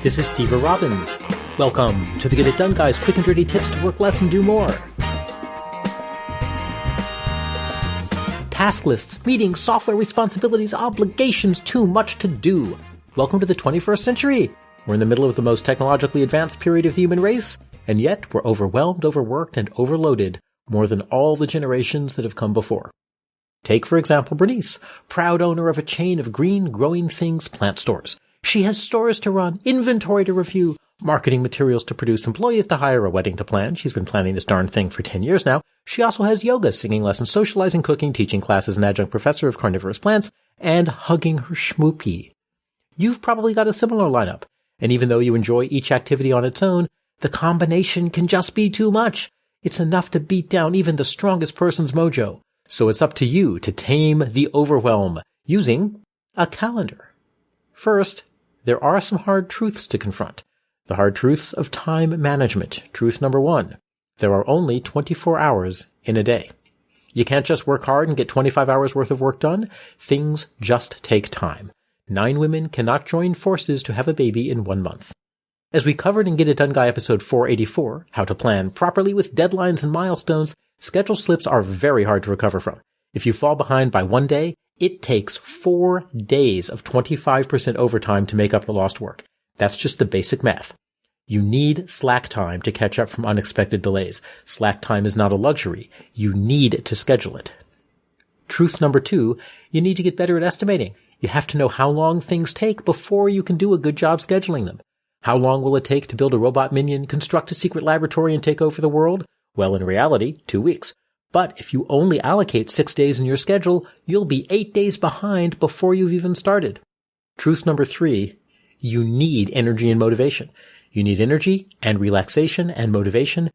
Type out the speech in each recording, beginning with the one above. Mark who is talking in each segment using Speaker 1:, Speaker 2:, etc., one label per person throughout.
Speaker 1: This is Steve Robbins. Welcome to the Get It Done Guys quick and dirty tips to work less and do more. Task lists, meetings, software responsibilities, obligations, too much to do. Welcome to the 21st century. We're in the middle of the most technologically advanced period of the human race, and yet we're overwhelmed, overworked, and overloaded more than all the generations that have come before. Take, for example, Bernice, proud owner of a chain of green growing things plant stores. She has stores to run, inventory to review, marketing materials to produce, employees to hire, a wedding to plan. She's been planning this darn thing for 10 years now. She also has yoga, singing lessons, socializing, cooking, teaching classes, an adjunct professor of carnivorous plants, and hugging her schmoopy. You've probably got a similar lineup, and even though you enjoy each activity on its own, the combination can just be too much. It's enough to beat down even the strongest person's mojo. So it's up to you to tame the overwhelm using a calendar. First, there are some hard truths to confront. The hard truths of time management. Truth number 1. There are only 24 hours in a day. You can't just work hard and get 25 hours worth of work done. Things just take time. 9 women cannot join forces to have a baby in 1 month. As we covered in Get It Done Guy episode 484, how to plan properly with deadlines and milestones, schedule slips are very hard to recover from. If you fall behind by 1 day, it takes 4 days of 25% overtime to make up the lost work. That's just the basic math. You need slack time to catch up from unexpected delays. Slack time is not a luxury. You need to schedule it. Truth number 2, you need to get better at estimating. You have to know how long things take before you can do a good job scheduling them. How long will it take to build a robot minion, construct a secret laboratory, and take over the world? Well, in reality, 2 weeks. But if you only allocate 6 days in your schedule, you'll be 8 days behind before you've even started. Truth number 3, you need energy and motivation. You need energy and relaxation and motivation.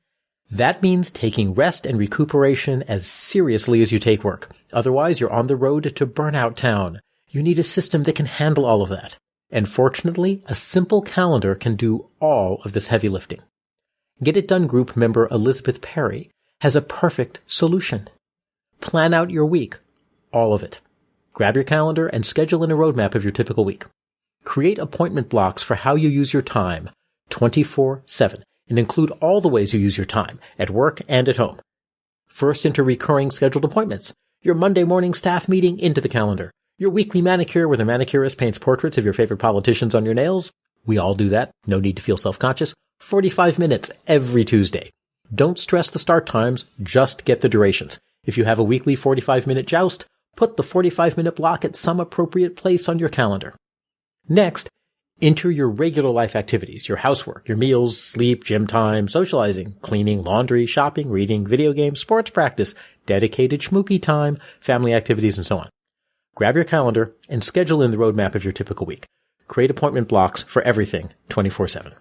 Speaker 1: That means taking rest and recuperation as seriously as you take work. Otherwise, you're on the road to burnout town. You need a system that can handle all of that. And fortunately, a simple calendar can do all of this heavy lifting. Get It Done group member Elizabeth Perry has a perfect solution. Plan out your week, all of it. Grab your calendar and schedule in a roadmap of your typical week. Create appointment blocks for how you use your time, 24/7, and include all the ways you use your time, at work and at home. First, enter recurring scheduled appointments. Your Monday morning staff meeting into the calendar. Your weekly manicure where the manicurist paints portraits of your favorite politicians on your nails. We all do that. No need to feel self-conscious. 45 minutes every Tuesday. Don't stress the start times, just get the durations. If you have a weekly 45-minute joust, put the 45-minute block at some appropriate place on your calendar. Next, enter your regular life activities, your housework, your meals, sleep, gym time, socializing, cleaning, laundry, shopping, reading, video games, sports practice, dedicated schmoopy time, family activities, and so on. Grab your calendar and schedule in the roadmap of your typical week. Create appointment blocks for everything 24/7.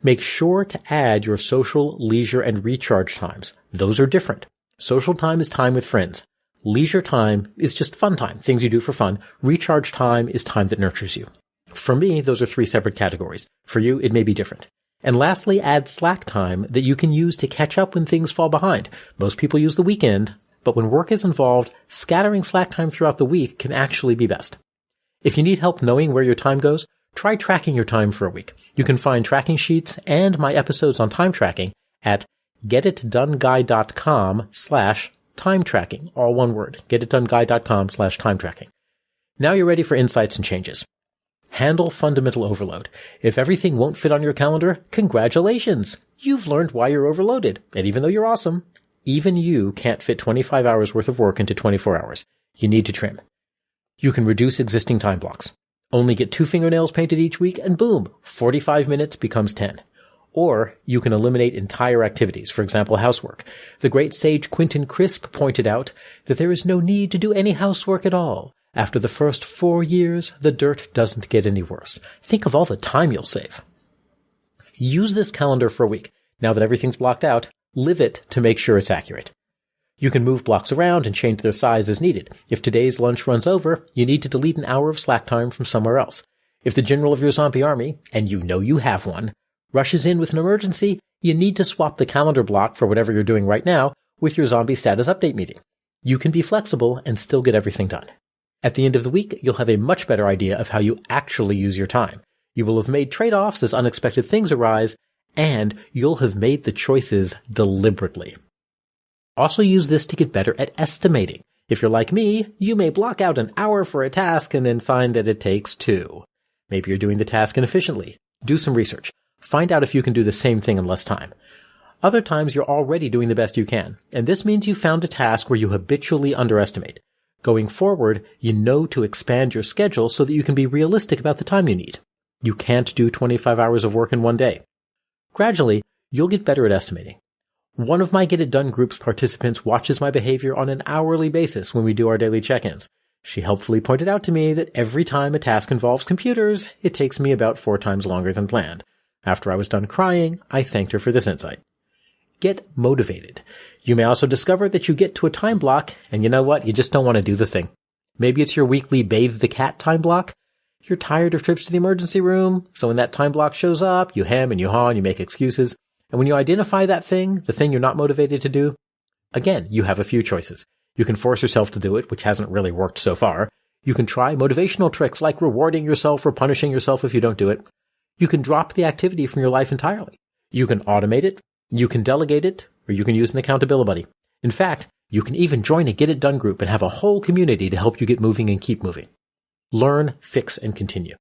Speaker 1: Make sure to add your social, leisure, and recharge times. Those are different. Social time is time with friends. Leisure time is just fun time, things you do for fun. Recharge time is time that nurtures you. For me, those are 3 separate categories. For you, it may be different. And lastly, add slack time that you can use to catch up when things fall behind. Most people use the weekend, but when work is involved, scattering slack time throughout the week can actually be best. If you need help knowing where your time goes, try tracking your time for a week. You can find tracking sheets and my episodes on time tracking at getitdoneguy.com/time tracking. All one word. getitdoneguy.com/time tracking. Now you're ready for insights and changes. Handle fundamental overload. If everything won't fit on your calendar, congratulations! You've learned why you're overloaded. And even though you're awesome, even you can't fit 25 hours worth of work into 24 hours. You need to trim. You can reduce existing time blocks. Only get 2 fingernails painted each week and boom, 45 minutes becomes 10. Or you can eliminate entire activities, for example, housework. The great sage Quentin Crisp pointed out that there is no need to do any housework at all. After the first 4 years, the dirt doesn't get any worse. Think of all the time you'll save. Use this calendar for a week. Now that everything's blocked out, live it to make sure it's accurate. You can move blocks around and change their size as needed. If today's lunch runs over, you need to delete an hour of slack time from somewhere else. If the general of your zombie army, and you know you have one, rushes in with an emergency, you need to swap the calendar block for whatever you're doing right now with your zombie status update meeting. You can be flexible and still get everything done. At the end of the week, you'll have a much better idea of how you actually use your time. You will have made trade-offs as unexpected things arise, and you'll have made the choices deliberately. Also use this to get better at estimating. If you're like me, you may block out an hour for a task and then find that it takes 2. Maybe you're doing the task inefficiently. Do some research. Find out if you can do the same thing in less time. Other times you're already doing the best you can, and this means you found a task where you habitually underestimate. Going forward, you know to expand your schedule so that you can be realistic about the time you need. You can't do 25 hours of work in one day. Gradually, you'll get better at estimating. One of my Get It Done group's participants watches my behavior on an hourly basis when we do our daily check-ins. She helpfully pointed out to me that every time a task involves computers, it takes me about 4 times longer than planned. After I was done crying, I thanked her for this insight. Get motivated. You may also discover that you get to a time block, and you know what? You just don't want to do the thing. Maybe it's your weekly bathe the cat time block. You're tired of trips to the emergency room, so when that time block shows up, you hem and you haw and you make excuses. And when you identify that thing, the thing you're not motivated to do, again, you have a few choices. You can force yourself to do it, which hasn't really worked so far. You can try motivational tricks like rewarding yourself or punishing yourself if you don't do it. You can drop the activity from your life entirely. You can automate it, you can delegate it, or you can use an accountability buddy. In fact, you can even join a Get It Done group and have a whole community to help you get moving and keep moving. Learn, fix, and continue.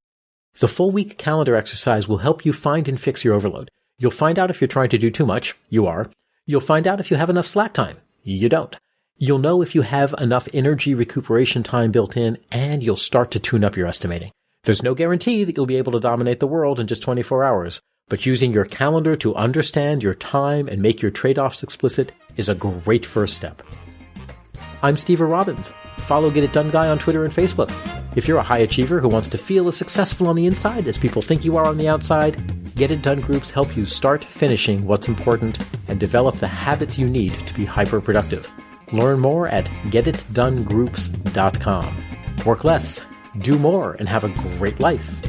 Speaker 1: The full week calendar exercise will help you find and fix your overload. You'll find out if you're trying to do too much. You are. You'll find out if you have enough slack time. You don't. You'll know if you have enough energy recuperation time built in, and you'll start to tune up your estimating. There's no guarantee that you'll be able to dominate the world in just 24 hours, but using your calendar to understand your time and make your trade-offs explicit is a great first step. I'm Steve Robbins. Follow Get It Done Guy on Twitter and Facebook. If you're a high achiever who wants to feel as successful on the inside as people think you are on the outside, Get It Done groups help you start finishing what's important and develop the habits you need to be hyper-productive. Learn more at getitdonegroups.com. Work less, do more, and have a great life.